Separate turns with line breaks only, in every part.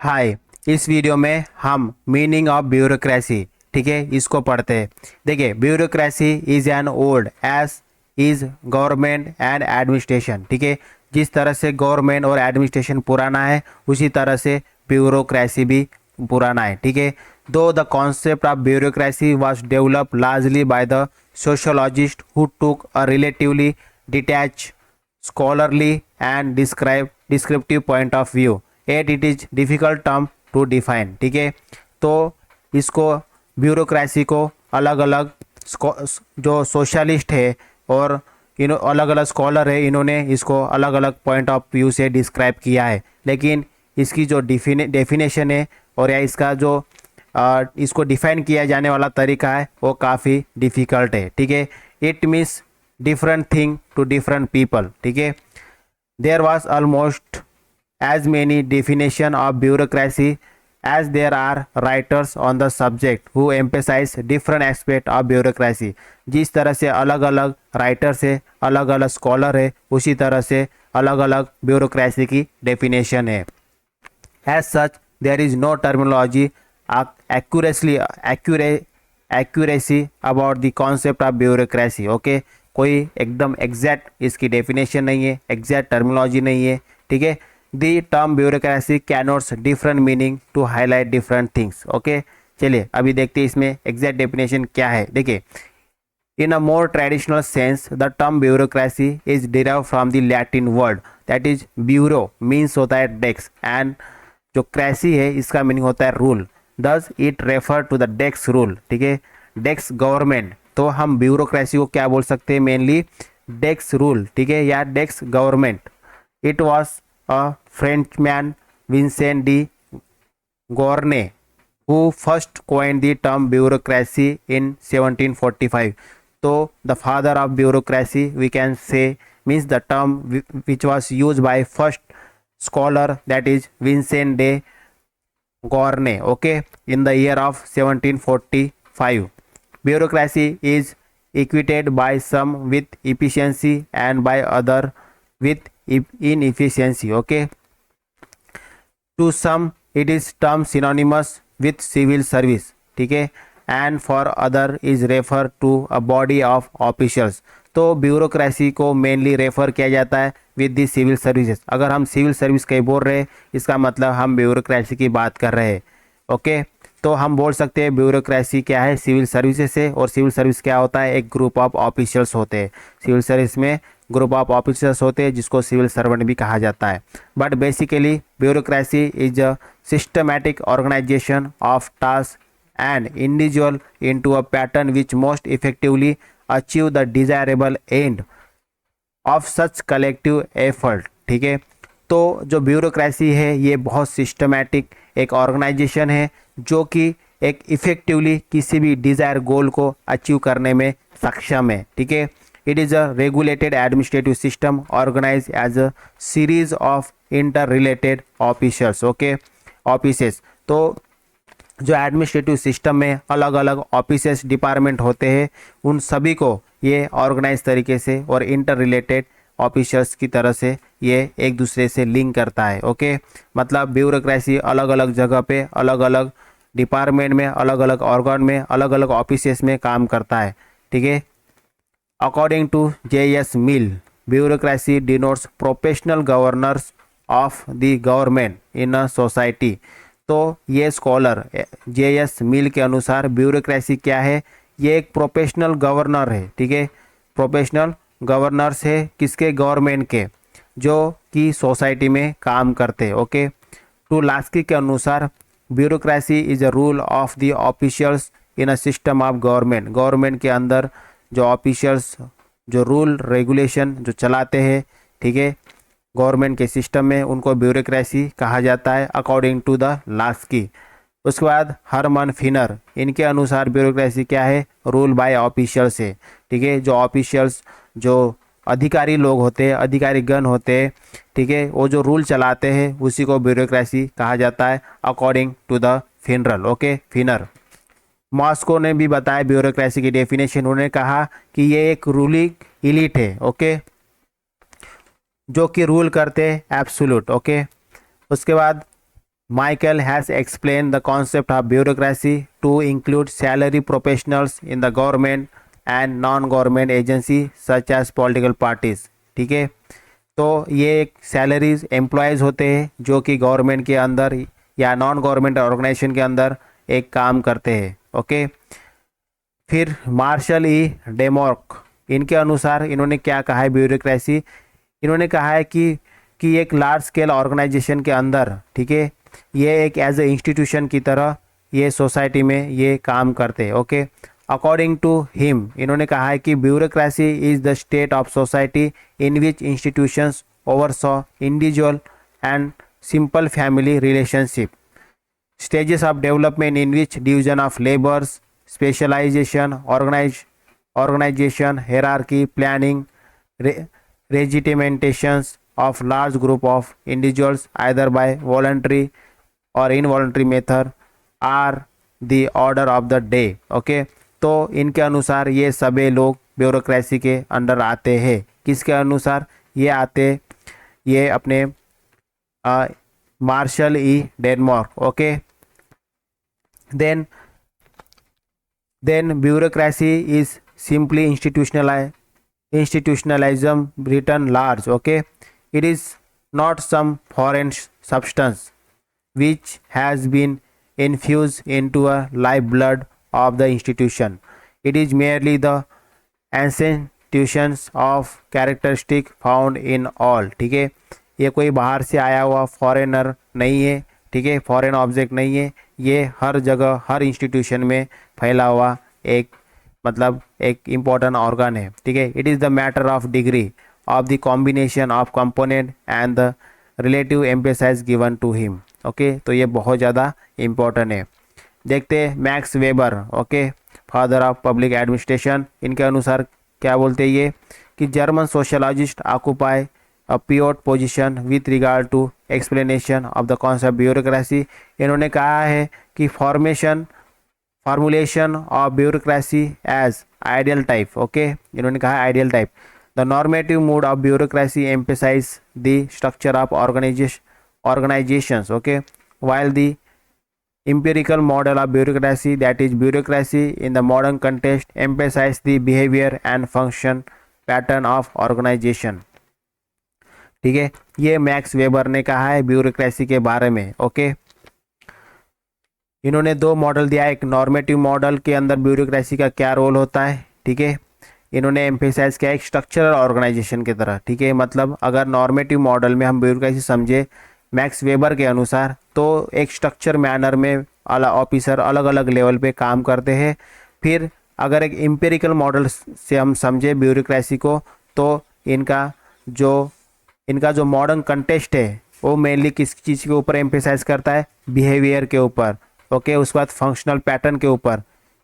हाय। इस वीडियो में हम मीनिंग ऑफ ब्यूरोक्रेसी, ठीक है, इसको पढ़ते हैं। देखिए, bureaucracy is an old age is government and administration, ठीक है। जिस तरह से गवर्नमेंट और एडमिनिस्ट्रेशन पुराना है, उसी तरह से ब्यूरोक्रेसी भी पुराना है, ठीक है। दो the concept of bureaucracy was developed largely by the sociologist who took a relatively detach scholarly and descriptive point of view, yet it is difficult term to define, ठीक है। तो इसको ब्यूरोक्रेसी को अलग अलग जो सोशलिस्ट है और इन अलग अलग स्कॉलर है, इन्होंने इसको अलग अलग पॉइंट ऑफ व्यू से डिस्क्राइब किया है, लेकिन इसकी जो डेफिनेशन है और या इसका जो इसको डिफाइन किया जाने वाला तरीका है वो काफ़ी डिफ़िकल्ट है, ठीक है। It means different thing to different people, ठीक है। there was almost as many definition of bureaucracy as there are writers on the subject who emphasize different aspect of bureaucracy। जिस तरह से अलग अलग राइटर्स है, अलग अलग स्कॉलर है, उसी तरह से अलग अलग ब्यूरोक्रेसी की डेफिनेशन है। as such there is no terminology accuracy about the concept of bureaucracy, okay। कोई एकदम एग्जैक्ट इसकी डेफिनेशन नहीं है, एग्जैक्ट टर्मिनोलॉजी नहीं है, ठीक है। The term bureaucracy connotes different meaning to highlight different things, okay. चलिए अभी देखते हैं इसमें एग्जैक्ट डेफिनेशन क्या है। देखिए, in a more traditional sense the term bureaucracy is derive from the Latin word that is bureau, means होता है डेस्क, एंड जो क्रेसी है इसका मीनिंग होता है rule. Thus it refer to the desk rule, ठीक है, डेस्क गवर्नमेंट। तो हम ब्यूरोक्रेसी को क्या बोल सकते हैं, मेनली डेस्क रूल, ठीक है, या desk government. It was a Frenchman Vincent de Gournay who first coined the term bureaucracy in 1745। तो the father of bureaucracy we can say, means the term which was used by first scholar that is Vincent de Gournay, okay, in the year of 1745। bureaucracy is equated by some with efficiency and by other with inefficiency, okay। to some it is term synonymous with civil service, ठीक है, and for other is refer to a body of officials। तो bureaucracy को mainly refer किया जाता है with the civil services. अगर हम civil service कहीं बोल रहे हैं, इसका मतलब हम ब्यूरोक्रेसी की बात कर रहे हैं, ओके। तो हम बोल सकते हैं ब्यूरोक्रेसी क्या है, सिविल सर्विसेज से। और सिविल सर्विस क्या होता है, एक ग्रुप ऑफ ऑफिशियल्स होते हैं। सिविल सर्विस में ग्रुप ऑफ ऑफिशियल्स होते हैं जिसको सिविल सर्वेंट भी कहा जाता है। But basically bureaucracy is a systematic organisation of task and individual into a pattern which most effectively achieve the desirable end of such collective effort, ठीक है। तो जो ब्यूरोक्रेसी है ये बहुत सिस्टमैटिक एक ऑर्गेनाइजेशन है जो कि एक इफेक्टिवली किसी भी डिज़ायर गोल को अचीव करने में सक्षम है, ठीक है। It is a regulated administrative system organise as a series of inter related officers, okay, offices. तो जो एडमिनिस्ट्रेटिव सिस्टम में अलग अलग ऑफिसेस डिपार्टमेंट होते हैं, उन सभी को ये ऑर्गेनाइज तरीके से और इंटर रिलेटेड ऑफिसर्स की तरह से ये एक दूसरे से लिंक करता है, ओके। मतलब ब्यूरोक्रेसी अलग अलग जगह पे अलग अलग डिपार्टमेंट में अलग अलग ऑर्गन में अलग अलग ऑफिसेस में काम करता है, ठीक है। According to J.S. Mill, bureaucracy denotes professional governors of the government in a society. तो ये स्कॉलर J.S. मिल के अनुसार ब्यूरोक्रेसी क्या है, ये एक प्रोफेशनल गवर्नर है, ठीक है। प्रोफेशनल गवर्नर्स है किसके, गवर्नमेंट के, जो कि सोसाइटी में काम करते हैं, ओके। टू लास्की के अनुसार bureaucracy is a rule of the officials in a system of government. Government के अंदर जो ऑफिशियल्स जो रूल रेगुलेशन जो चलाते हैं, ठीक है, गवर्नमेंट के सिस्टम में, उनको ब्यूरोक्रेसी कहा जाता है अकॉर्डिंग टू द लास्की। उसके बाद हरमन फिनर, इनके अनुसार ब्यूरोक्रेसी क्या है, रूल बाय ऑफिशियल्स है, ठीक है। जो ऑफिशियल्स जो अधिकारी लोग होते हैं, अधिकारी गण होते हैं, ठीक है, वो जो रूल चलाते हैं उसी को ब्यूरोक्रेसी कहा जाता है according to the Finer, okay, Finer. Mosca ने भी बताया ब्यूरोक्रेसी की डेफिनेशन। उन्होंने कहा कि ये एक रूलिंग इलीट है, ओके, जो कि रूल करते हैं एब्सोल्यूट, ओके। उसके बाद Michael has explained the concept of bureaucracy to include salary professionals in the government and non-government agency such as political parties. ठीक है, तो ये एक सैलरीज एम्प्लॉयज़ होते हैं जो कि गवर्नमेंट के अंदर या नॉन गवर्नमेंट ऑर्गेनाइजेशन के अंदर एक काम करते हैं. ओके, फिर मार्शल ई डेमोर्क, इनके अनुसार इन्होंने क्या कहा है ब्यूरोक्रेसी. इन्होंने कहा है कि एक लार्ज स्केल ऑर्गेनाइजेशन के अंदर, ठीक है, ये एक एज ए इंस्टीट्यूशन की तरह ये सोसाइटी में ये काम करते हैं. ओके, अकॉर्डिंग टू हिम, इन्होंने कहा है कि bureaucracy is the state of society in which institutions oversaw individual and simple family relationship, stages of development in which division of labors, specialization, organization, hierarchy, planning, regimentations of large group of individuals either by voluntary or involuntary method are the order of the day. Okay, तो इनके अनुसार ये सभी लोग bureaucracy के under आते हैं. किसके अनुसार ये आते, ये अपने martial E Denmark. Okay, then bureaucracy is simply institutionalism written large. Okay, it is not some foreign substance which has been infused into a lifeblood of the institution. It is merely the institutions of characteristic found in all. ठीक है, ये कोई बाहर से आया हुआ foreigner नहीं है. ठीक है, फॉरेन ऑब्जेक्ट नहीं है, ये हर जगह हर इंस्टीट्यूशन में फैला हुआ एक मतलब एक इम्पॉर्टेंट ऑर्गन है. ठीक है, it is the matter of degree of the combination of component and the relative emphasise given to him. Okay, तो ये बहुत ज़्यादा इम्पॉर्टेंट है. देखते हैं Max Weber. Okay, father of public administration, इनके अनुसार क्या बोलते हैं ये कि German sociologist occupy a pivot position with regard to explanation of the concept bureaucracy. इन्होंने कहा है कि formulation of bureaucracy as ideal type. Okay, इन्होंने कहा ideal type. The normative mode of bureaucracy emphasize the structure of organizations. Okay, while the empirical model of bureaucracy, that is bureaucracy in the modern context, emphasize the behavior and function pattern of organization. ठीक है, ये max weber ने कहा है bureaucracy के बारे में. Okay, इन्होंने दो मॉडल दिया है. एक नॉर्मेटिव मॉडल के अंदर ब्यूरोक्रेसी का क्या रोल होता है. ठीक है, इन्होंने एम्फेसाइज किया एक स्ट्रक्चरल ऑर्गेनाइजेशन की तरह. ठीक है, मतलब अगर नॉर्मेटिव मॉडल में हम ब्यूरोक्रेसी समझे मैक्स वेबर के अनुसार तो एक स्ट्रक्चर मैनर में ऑफिसर अलग अलग लेवल पे काम करते हैं. फिर अगर एक एम्पिरिकल मॉडल से हम समझे ब्यूरोक्रेसी को तो इनका जो मॉडर्न कंटेस्ट है वो मेनली किस चीज़ के ऊपर एम्फेसाइज करता है, बिहेवियर के ऊपर. ओके, उसके बाद फंक्शनल पैटर्न के ऊपर.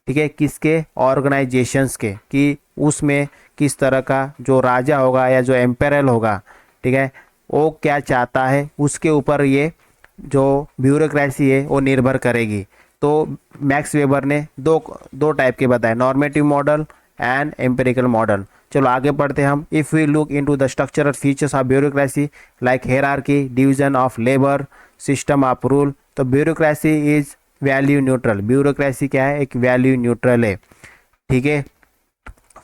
ठीक है, किसके, ऑर्गेनाइजेशंस के, कि उसमें किस तरह का जो राजा होगा या जो एम्पेरल होगा, ठीक है, वो क्या चाहता है उसके ऊपर ये जो ब्यूरोक्रेसी है वो निर्भर करेगी. तो मैक्स वेबर ने दो टाइप के बताए, normative model and empirical model. चलो आगे पढ़ते हैं हम. If we look into the structural features of bureaucracy like hierarchy, division of labour, system of rule, तो bureaucracy is value neutral. Bureaucracy क्या है, एक वैल्यू न्यूट्रल है. ठीक है,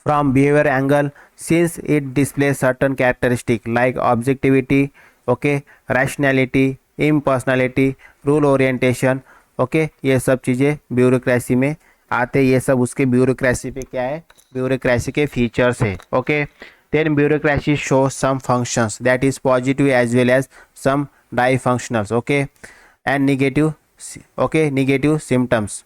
from behaviour angle since it display certain characteristic like objectivity, okay, rationality, impersonality, rule orientation. Okay, ये सब चीज़ें ब्यूरोक्रेसी में आते, ये सब उसके ब्यूरोक्रेसी पे क्या है, ब्यूरोक्रेसी के फीचर्स है. Okay, then bureaucracy show some functions that is positive as well as some dysfunctionals. Okay, and negative symptoms.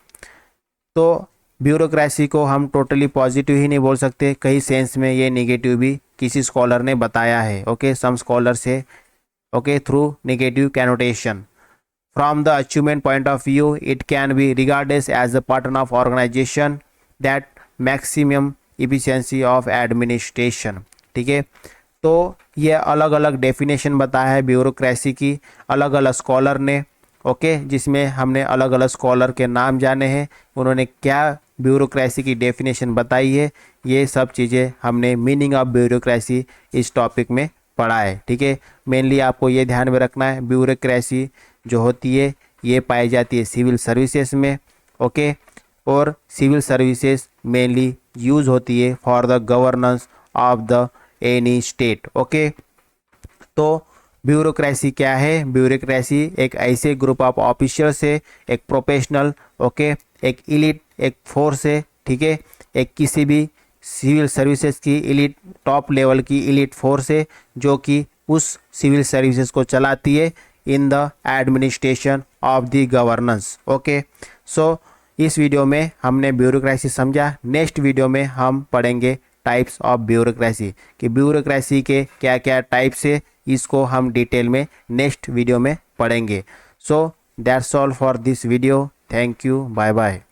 तो ब्यूरोक्रेसी को हम टोटली पॉजिटिव ही नहीं बोल सकते, कई सेंस में ये निगेटिव भी किसी स्कॉलर ने बताया है. ओके, सम स्कॉलर से, okay, through negative connotation. From the achievement point of view, it can be regarded as a pattern of organization that maximum efficiency of administration. ठीक है, तो ये अलग अलग डेफिनेशन बताया है ब्यूरोक्रेसी की अलग अलग स्कॉलर ने. ओके, जिसमें हमने अलग अलग स्कॉलर के नाम जाने हैं, उन्होंने क्या ब्यूरोक्रेसी की डेफिनेशन बताई है, ये सब चीज़ें हमने मीनिंग ऑफ ब्यूरोक्रेसी इस टॉपिक में पढ़ा है. ठीक है, मेनली आपको ये ध्यान में रखना है ब्यूरोक्रेसी जो होती है ये पाई जाती है सिविल सर्विसेज में। ओके, और सिविल सर्विसेज मेनली यूज होती है for the governance of the any state. Okay, तो ब्यूरोक्रेसी क्या है? ब्यूरोक्रेसी एक ऐसे ग्रुप ऑफ ऑफिसर्स है, एक प्रोफेशनल, ओके, एक इलीट, एक फोर्स है, ठीक है, एक किसी भी सिविल सर्विसेज की इलीट, टॉप लेवल की इलीट फोर्स है जो कि उस सिविल सर्विसेज को चलाती है in the administration of the governance. Okay, so इस वीडियो में हमने ब्यूरोक्रेसी समझा। नेक्स्ट वीडियो में हम पढ़ेंगे टाइप्स ऑफ ब्यूरोक्रेसी, कि ब्यूरोक्रेसी के क्या क्या टाइप्स है, इसको हम डिटेल में नेक्स्ट वीडियो में पढ़ेंगे। So that's all for this video. Thank you, bye bye.